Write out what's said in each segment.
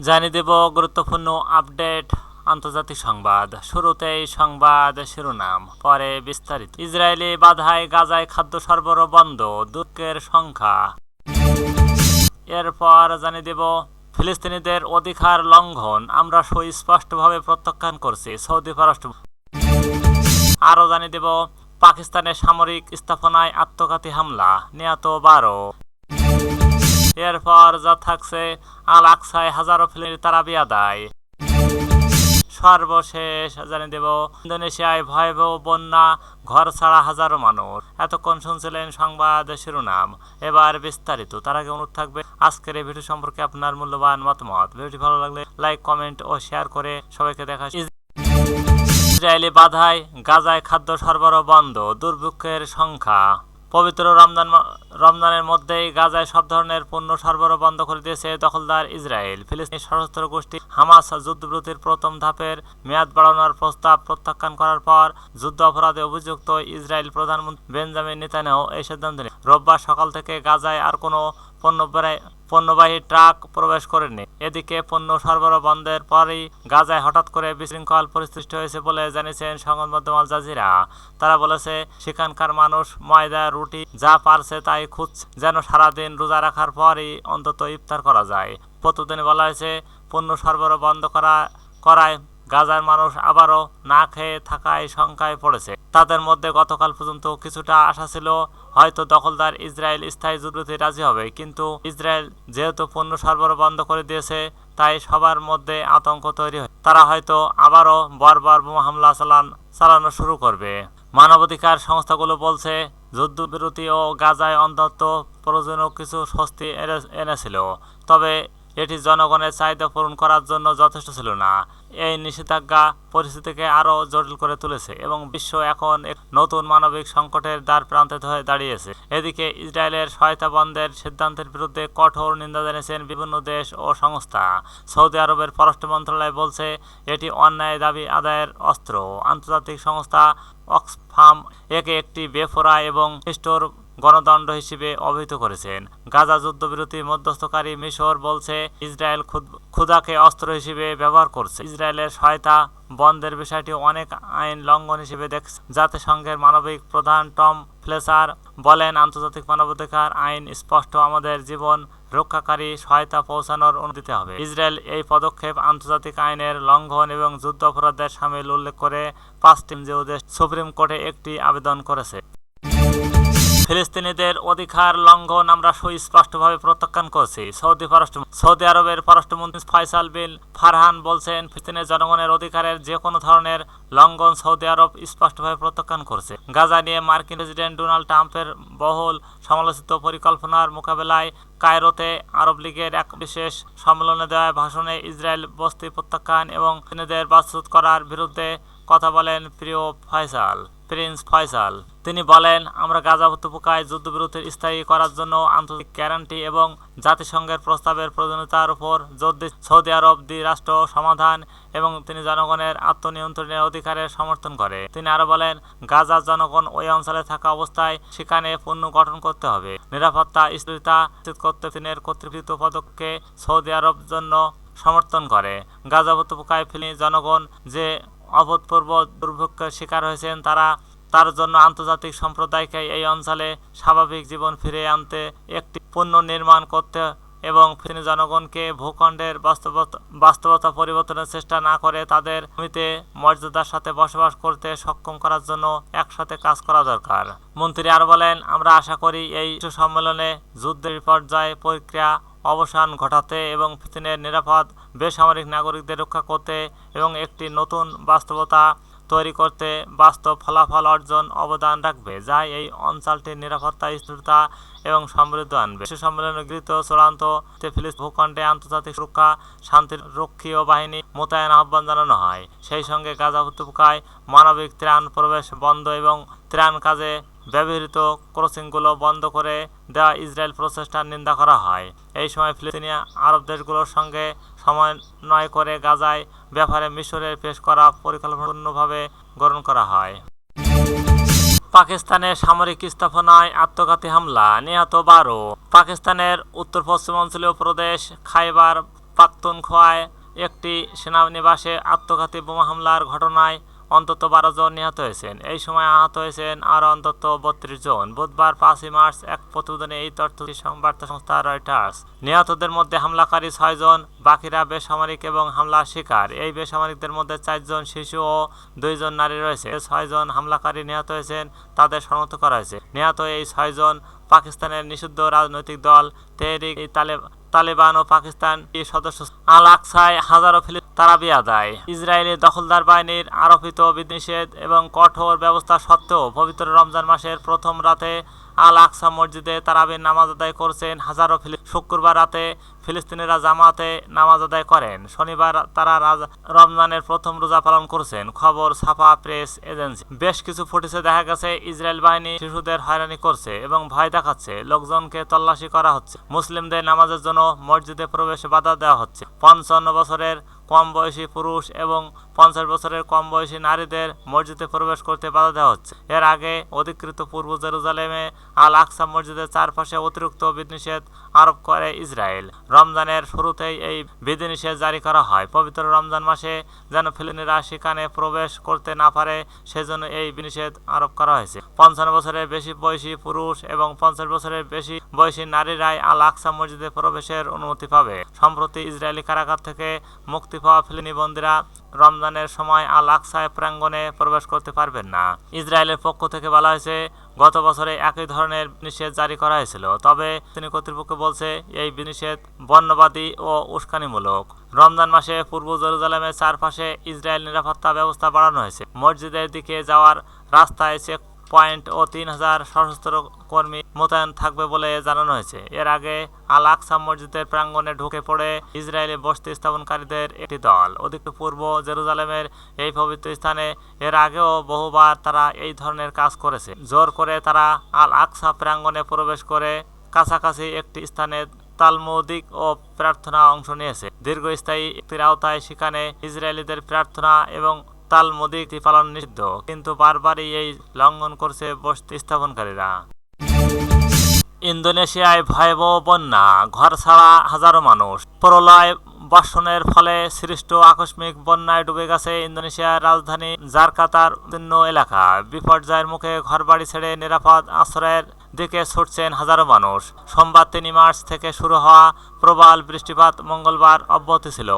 জানিয়ে দেব গুরুত্বপূর্ণ আপডেট আন্তর্জাতিক সংবাদ। শুরুতেই সংবাদ শিরোনাম, পরে বিস্তারিত। ইসরায়েলি বাধায় গাজায় খাদ্য সরবরাহ বন্ধ, দুঃখের সংখ্যা। এরপর জানিয়ে দেব ফিলিস্তিনিদের অধিকার লঙ্ঘন আমরা সুস্পষ্টভাবে প্রত্যাখ্যান করছি, সৌদি পররাষ্ট্রমন্ত্রী। আরও জানিয়ে দেব পাকিস্তানের সামরিক স্থাপনায় আত্মঘাতী হামলা, নিহত 12। এরপর যা থাকছে আল আকসায় হাজারো ফিলিস্তিনির তারাবি আদায়। সর্বশেষ জানিয়ে দেব ইন্দোনেশিয়ায় ভয়াবহ বন্যা, ঘর ছাড়া হাজারো মানুষ। এতক্ষণ শুনছিলেন সংবাদ শিরোনাম, এবার বিস্তারিত। তার আগে অনুরোধ থাকবে আজকের এই ভিডিও সম্পর্কে আপনার মূল্যবান মতামত। ভিডিওটি ভালো লাগলে লাইক, কমেন্ট ও শেয়ার করে সবাইকে দেখা। ইসরায়েলি বাধায় গাজায় খাদ্য সরবরাহ বন্ধ, দুর্ভিক্ষের সংখ্যা। পবিত্র রমজানের মধ্যেই গাজায় সব ধরনের পণ্য সরবরাহ বন্ধ করে দিয়েছে দখলদার ইসরায়েল। ফিলিস্তিনি সশস্ত্র গোষ্ঠী হামাস যুদ্ধবিরতির প্রথম ধাপের মেয়াদ বাড়ানোর প্রস্তাব প্রত্যাখ্যান করার পর যুদ্ধ অপরাধে অভিযুক্ত ইসরায়েল প্রধানমন্ত্রী বেঞ্জামিন নেতানিয়াহু এই সিদ্ধান্ত নেন। রোববার সকাল থেকে গাজায় আর কোনো পণ্যবাহী ট্রাক প্রবেশ করেনি। এদিকে পণ্য সরবরাহ বন্ধের পরই গাজায় হঠাৎ করে বিশৃঙ্খল পরিস্থিতি হয়েছে বলে জানিয়েছেন সংবাদ মাধ্যম আল জাজিরা। তারা বলেছে, সেখানকার মানুষ ময়দা, রুটি যা পারছে তাই খুঁজছে, যেন সারাদিন রোজা রাখার পরই অন্তত ইফতার করা যায়। প্রতিদিনে বলা হয়েছে, পণ্য সরবরাহ বন্ধ করায় গাজার মানুষ আবারও না খেয়ে থাকায় শঙ্কায় পড়েছে। তাদের মধ্যে গতকাল পর্যন্ত কিছুটা আশা ছিল হয়তো দখলদার ইসরায়েল স্থায়ী যুদ্ধে রাজি হবে, কিন্তু ইসরায়েল যেহেতু পণ্য সরবরাহ বন্ধ করে দিয়েছে তাই সবার মধ্যে আতঙ্ক তৈরি হয়। তারা হয়তো আবারও বর্বর বোমা হামলা চালানো শুরু করবে। মানবাধিকার সংস্থাগুলো বলছে, যুদ্ধবিরতি ও গাজায় অন্তত প্রয়োজনীয় কিছু স্বস্তি এনেছিল, তবে এটি জনগণের চাহিদা পূরণ করার জন্য যথেষ্ট ছিল না। এই নিষেধাজ্ঞা পরিস্থিতিকে আরও জটিল করে তুলেছে এবং বিশ্ব এখন এক নতুন মানবিক সংকটের দ্বার প্রান্তে হয়ে দাঁড়িয়েছে। এদিকে ইসরায়েলের সহায়তা বন্ধের সিদ্ধান্তের বিরুদ্ধে কঠোর নিন্দা জানিয়েছেন বিভিন্ন দেশ ও সংস্থা। সৌদি আরবের পররাষ্ট্র মন্ত্রণালয় বলছে, এটি অন্যায় দাবি আদায়ের অস্ত্র। আন্তর্জাতিক সংস্থা অক্সফাম একে একটি বেপরোয়া এবং নিষ্ঠুর গণদণ্ড হিসেবে অভিহিত করেছেন। গাজা যুদ্ধবিরতি মধ্যস্থকারী মিশর বলছে, ইসরায়েল ক্ষুধাকে অস্ত্র হিসেবে ব্যবহার করছে। ইসরায়েলের সহায়তা বন্ধের বিষয়টি অনেক আইন লঙ্ঘন হিসেবে দেখছে। জাতিসংঘের মানবিক প্রধান টম ফ্লেচার বলেন, আন্তর্জাতিক মানবাধিকার আইন স্পষ্ট, আমাদের জীবন রক্ষাকারী সহায়তা পৌঁছানোর অনুমতি দিতে হবে। ইসরায়েল এই পদক্ষেপ আন্তর্জাতিক আইনের লঙ্ঘন এবং যুদ্ধ অপরাধের সামিল উল্লেখ করে 5টি দেশ সুপ্রিম কোর্টে একটি আবেদন করেছে। ফিলিস্তিনিদের অধিকার লঙ্ঘন আমরা সুস্পষ্টভাবে প্রত্যাখ্যান করছি, সৌদি আরবের পররাষ্ট্রমন্ত্রী ফয়সাল বিন ফারহান বলছেন, ফিলিস্তিনের জনগণের অধিকারের যে কোনো ধরনের লঙ্ঘন সৌদি আরব স্পষ্টভাবে প্রত্যাখ্যান করছে। গাজা নিয়ে মার্কিন প্রেসিডেন্ট ডোনাল্ড ট্রাম্পের বহুল সমালোচিত পরিকল্পনার মোকাবেলায় কায়রোতে আরব লীগের এক বিশেষ সম্মেলনে দেওয়া ভাষণে ইসরায়েল বস্তি প্রত্যাখ্যান এবং ফিলিস্তিনিদের বাস্তুচ্যুত করার বিরুদ্ধে কথা বলেন প্রিন্স ফয়সাল। তিনি বলেন, আমরা গাজা উপত্যকায় যুদ্ধবিরতি স্থায়ী করার জন্য আন্তর্জাতিক গ্যারান্টি এবং জাতিসংঘের প্রস্তাবের প্রয়োজনীয়তার উপর জোর দিচ্ছেন। সৌদি আরব দ্বিরাষ্ট্র সমাধান এবং তিনি জনগণের আত্মনিয়ন্ত্রণের অধিকারের সমর্থন করে। তিনি আরো বলেন, গাজার জনগণ ওই অঞ্চলে থাকা অবস্থায় সেখানে পণ্য গঠন করতে হবে। নিরাপত্তা স্থিরতা নিশ্চিত করতে তিনের কর্তৃত্ব পদককে সৌদি আরব জন্য সমর্থন করে। গাজা উপত্যকায় ফিলিস্তিনি জনগণ যে অভূতপূর্ব দুর্ভিক্ষের শিকার হয়েছেন, তার জন্য আন্তর্জাতিক সম্প্রদায়কে এই অঞ্চলে স্বাভাবিক জীবন ফিরিয়ে আনতে একটি পণ্য নির্মাণ করতে এবং ফিলিস্তিনি জনগণকে ভূখণ্ডের বাস্তবতা পরিবর্তনের চেষ্টা না করে তাদের ভূমিতে মর্যাদার সাথে বসবাস করতে সক্ষম করার জন্য একসাথে কাজ করা দরকার। মন্ত্রী আরো বলেন, আমরা আশা করি এই সম্মেলনে যুদ্ধের বিপর্যয় প্রক্রিয়া অবসান ঘটাতে এবং ফিলিস্তিনের নিরাপদ বেসামরিক নাগরিকদের রক্ষা করতে এবং একটি নতুন বাস্তবতা তৈরি করতে বাস্তব ফলাফল অর্জন অবদান রাখবে, যা এই অঞ্চলটির নিরাপত্তা, স্থিরতা এবং সমৃদ্ধি আনবে। বিশ্ব সম্মেলনে গৃহীত চূড়ান্ত ফিলিস্তিন ভূখণ্ডে আন্তর্জাতিক সুরক্ষা শান্তিরক্ষীয় বাহিনী মোতায়েন আহ্বান জানানো হয়। সেই সঙ্গে গাজা উপত্যকায় মানবিক ত্রাণ প্রবেশ বন্ধ এবং ত্রাণ কাজে ব্যবহৃত ক্রসিংগুলো বন্ধ করে দেওয়া ইসরায়েল প্রচেষ্টার নিন্দা করা হয়। এই সময় ফিলিস্তিনি আরব দেশগুলোর সঙ্গে সমন্বয় করে গাজায় ব্যাপারে মিশরের পেশ করা পরিকল্পনা পূর্ণভাবে গ্রহণ করা হয়। পাকিস্তানের সামরিক স্থাপনায় আত্মঘাতী হামলা, নিহত 12। পাকিস্তানের উত্তর পশ্চিমাঞ্চলীয় প্রদেশ খাইবার পাখতুনখোয়ায় একটি সেনানিবাসে আত্মঘাতী বোমা হামলার ঘটনায় অন্তত 12 জন নিহত হয়েছেন। এই সময় আহত হয়েছেন আরও অন্তত 32 জন। বুধবার 5 মার্চ এক প্রতিবেদনে এই তথ্য বার্তা সংস্থা রয়টার্স। নিহতদের মধ্যে হামলাকারী 6 জন, বাকিরা বেসামরিক এবং হামলার শিকার। এই বেসামরিকদের মধ্যে 4 জন শিশু ও 2 জন নারী রয়েছে। 6 জন হামলাকারী নিহত হয়েছেন, তাদের শনাক্ত করা হয়েছে। নিহত এই 6 জন পাকিস্তানের নিষিদ্ধ রাজনৈতিক দল তেহরিক তালেবান ও পাকিস্তান সদস্য। আল আকসায় হাজারো তারাবি আদায়। ইসরায়েলি দখলদার বাহিনীর আরোপিত বিধিনিষেধ এবং কঠোর ব্যবস্থা সত্ত্বেও পবিত্র রমজান মাসের প্রথম রাতে আল আকসা মসজিদে তারাবির নামাজ আদায় করছেন হাজারো। শুক্রবার রাতে ফিলিস্তিনিরা জামাতে নামাজ আদায় করেন। শনিবার তারা রমজানের প্রথম রোজা পালন করছেন, খবর সাফা প্রেস এজেন্সি। বেশ কিছু ফুটেজে দেখা গেছে ইসরায়েল বাহিনী শিশুদের হয়রানি করছে এবং ভয় দেখাচ্ছে। লোকজনকে তল্লাশি করা হচ্ছে। মুসলিমদের নামাজের জন্য মসজিদে প্রবেশে বাধা দেওয়া হচ্ছে। 55 বছরের কম বয়সী পুরুষ এবং 50 বছরের কম বয়সী নারীদের মসজিদে প্রবেশ করতে বাধা দেওয়া হচ্ছে। এর আগে অধিকৃত পূর্ব জেরুজালেমে আল আকসা মসজিদের চারপাশে অতিরিক্ত বিধিনিষেধ আরোপ করে ইসরায়েল। রমজানের শুরুতেই এই বিধিনিষেধ জারি করা হয়। পবিত্র রমজান মাসে যেন ফিলিস্তিনিরা সেখানে প্রবেশ করতে না পারে সেজন্য এই বিধিনিষেধ আরোপ করা হয়েছে। 55 বছরের বেশি বয়সী পুরুষ এবং 50 বছরের বেশি বয়সী নারীরাই আল আকসা মসজিদে প্রবেশের অনুমতি পাবে। সম্প্রতি ইসরায়েলি কারাগার থেকে মুক্তি পাওয়া ফিলিস্তিনি বন্দীরা রমজানের সময় আল আকসায় প্রাঙ্গণে প্রবেশ করতে পারবেন না। ইসরায়েলের পক্ষ থেকে বলা হয়েছে গত বছরে একই ধরনের নিষেধ জারি করা হয়েছিল, তবে তিনি কর্তৃপক্ষ বলছে এই বিনিষেধ বর্ণবাদী ও উস্কানিমূলক। রমজান মাসে পূর্ব জেরুজালেমের চারপাশে ইসরায়েল নিরাপত্তা ব্যবস্থা বাড়ানো হয়েছে। মসজিদের দিকে যাওয়ার রাস্তায় চেক পয়েন্ট ও 3000 সশস্ত্র কর্মী মোতায়েন থাকবে বলে জানানো হয়েছে। এর আগে আল আকসা মসজিদের প্রাঙ্গণে ঢুকে পড়ে ইসরায়েলি বসতি স্থাপনকারীদের একটি দল। অধিকৃত পূর্ব জেরুজালেমের এই পবিত্র স্থানে এর আগেও বহুবার তারা এই ধরনের কাজ করেছে। জোর করে তারা আল আকসা প্রাঙ্গণে প্রবেশ করে কাছাকাছি একটি স্থানে তালমুদিক ও প্রার্থনা অংশ নিয়েছে। দীর্ঘস্থায়ী একটির আওতায় সেখানে ইসরায়েলিদের প্রার্থনা এবং তালমুদিক পালন নিষিদ্ধ, কিন্তু বারবারই এই লঙ্ঘন করছে বসতি স্থাপনকারীরা। ইন্দোনেশিয়ায় ভয়াবহ বন্যা, ঘর ছাড়া হাজারো মানুষ। প্রলয় বর্ষণের ফলে সৃষ্ট আকস্মিক বন্যায় ডুবে গেছে ইন্দোনেশিয়ার রাজধানী জাকার্তার বিস্তীর্ণ এলাকা। বিপর্যয়ের মুখে ঘরবাড়ি ছেড়ে নিরাপদ আশ্রয়ের দিকে ছুটছেন হাজারো মানুষ। সোমবার 3 মার্চ থেকে শুরু হওয়া প্রবল বৃষ্টিপাত মঙ্গলবার অব্যাহত ছিল।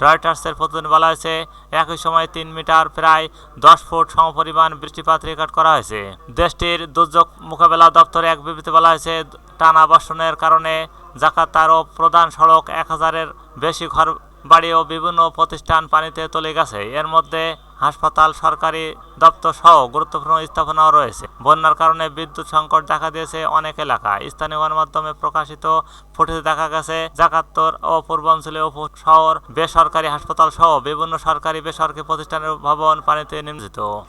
রয়টার্সের প্রতিবেদনে বলা হয়েছে একই সময় 3 মিটার প্রায় 10 ফুট সমপরিমাণ বৃষ্টিপাত রেকর্ড করা হয়েছে। দেশটির দুর্যোগ মোকাবেলা দপ্তরে এক বিবৃতিতে বলা হয়েছে টানা বর্ষণের কারণে জাকার্তার ও প্রধান সড়ক 1000-এর বেশি ঘর বাড়ি ও বিভিন্ন প্রতিষ্ঠান পানিতে তলিয়ে গেছে। এর মধ্যে হাসপাতাল, সরকারি দপ্তর সহ গুরুত্বপূর্ণ স্থাপনাও রয়েছে। বন্যার কারণে বিদ্যুৎ সংকট দেখা দিয়েছে অনেক এলাকায়। স্থানীয় গণমাধ্যমে প্রকাশিত ফুটেজে দেখা গেছে জাকার্তার ও পূর্বাঞ্চলীয় শহর বেসরকারি হাসপাতাল সহ বিভিন্ন সরকারি বেসরকারি প্রতিষ্ঠানের ভবন পানিতে নিমজ্জিত।